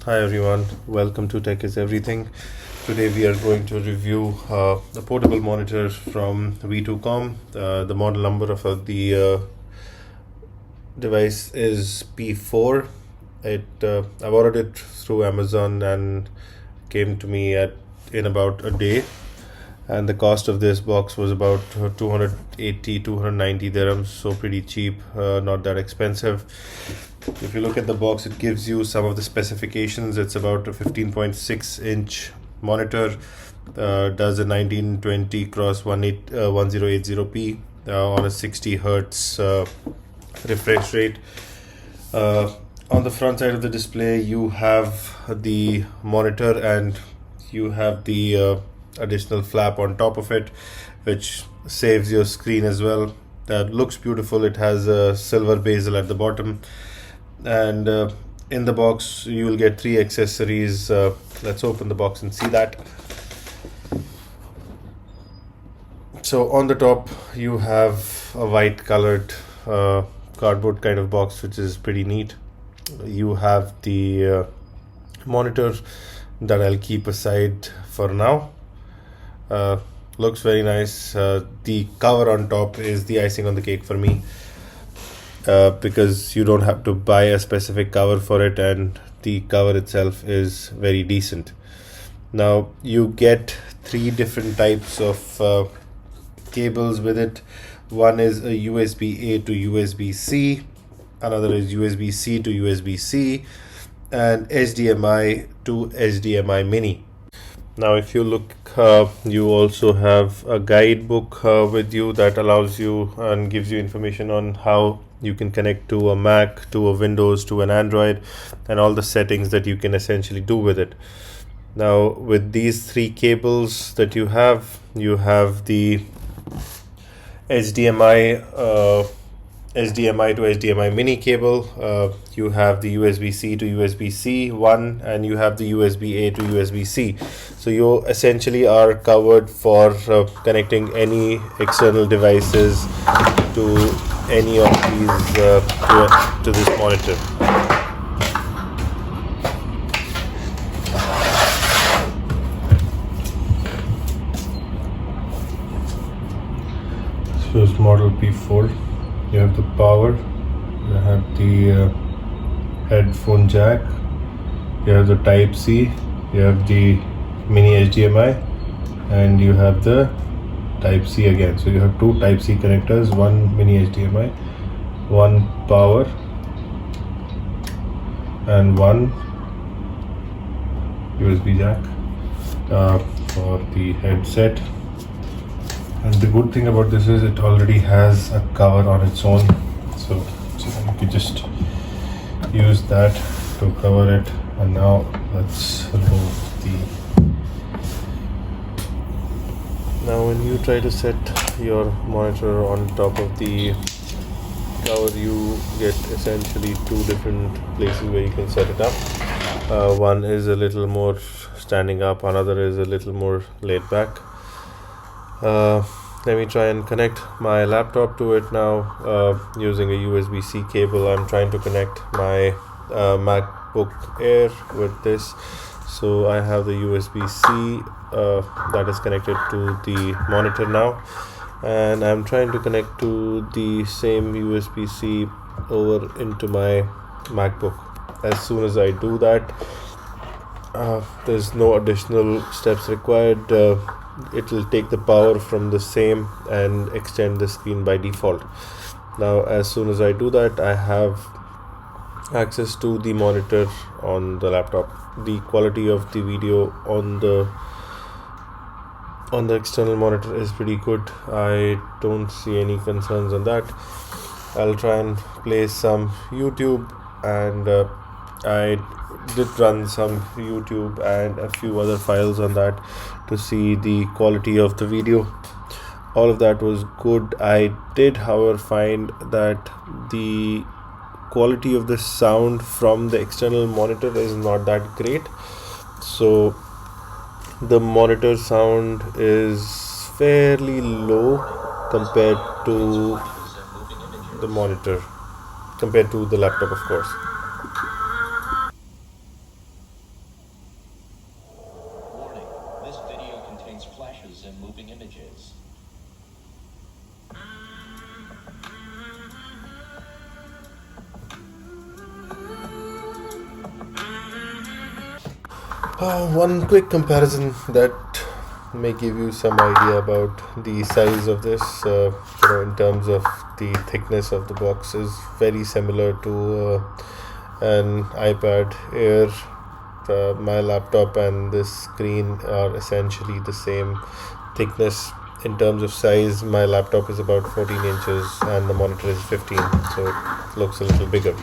Hi everyone, welcome to Tech is Everything. Today we are going to review a portable monitor from V2COM. The model number of the device is P4. I ordered it through Amazon and came to me in about a day. And the cost of this box was about 290 dirhams, so pretty cheap, not that expensive. If you look at the box, it gives you some of the specifications. It's about a 15.6 inch monitor, does a 1920 cross 1080p on a 60 hertz refresh rate. On the front side of the display, you have the monitor and you have the additional flap on top of it, which saves your screen as well. That looks beautiful. It has a silver bezel at the bottom, and in the box you will get three accessories. Let's open the box and see that. So on the top you have a white colored cardboard kind of box, which is pretty neat. You have the monitor that I'll keep aside for now. Looks very nice. The cover on top is the icing on the cake for me, because you don't have to buy a specific cover for it, and the cover itself is very decent. Now you get three different types of cables with it. One is a USB-A to USB-C, another is USB-C to USB-C, and HDMI to HDMI mini. Now if you look, you also have a guidebook with you that allows you and gives you information on how you can connect to a Mac, to a Windows, to an Android, and all the settings that you can essentially do with it. Now with these three cables that you have the HDMI to HDMI mini cable, you have the USB-C to USB-C one, and you have the USB-A to USB-C. So you essentially are covered for connecting any external devices to any of these to this monitor. So it's model P4. You have the power, you have the headphone jack, you have the type C, you have the mini HDMI, and you have the type C again. So you have two type C connectors, one mini HDMI, one power, and one USB jack for the headset. And the good thing about this is it already has a cover on its own, so you can just use that to cover it. And now let's remove the. Now when you try to set your monitor on top of the cover, you get essentially two different places where you can set it up. One is a little more standing up, another is a little more laid back. Let me try and connect my laptop to it now using a USB-C cable. I'm trying to connect my MacBook Air with this. So I have the USB-C that is connected to the monitor now, and I'm trying to connect to the same USB-C over into my MacBook. As soon as I do that, there's no additional steps required. It will take the power from the same and extend the screen by default. Now as soon as I do that, I have access to the monitor on the laptop. The quality of the video on the external monitor is pretty good. I don't see any concerns on that. I'll try and play some YouTube, and I did run some YouTube and a few other files on that to see the quality of the video. All of that was good. I did, however, find that the quality of the sound from the external monitor is not that great. So the monitor sound is fairly low compared to the laptop, of course. flashes and moving images. One quick comparison that may give you some idea about the size of this, in terms of the thickness of the box, is very similar to an iPad Air. My laptop and this screen are essentially the same thickness. In terms of size, my laptop is about 14 inches and the monitor is 15, so it looks a little bigger.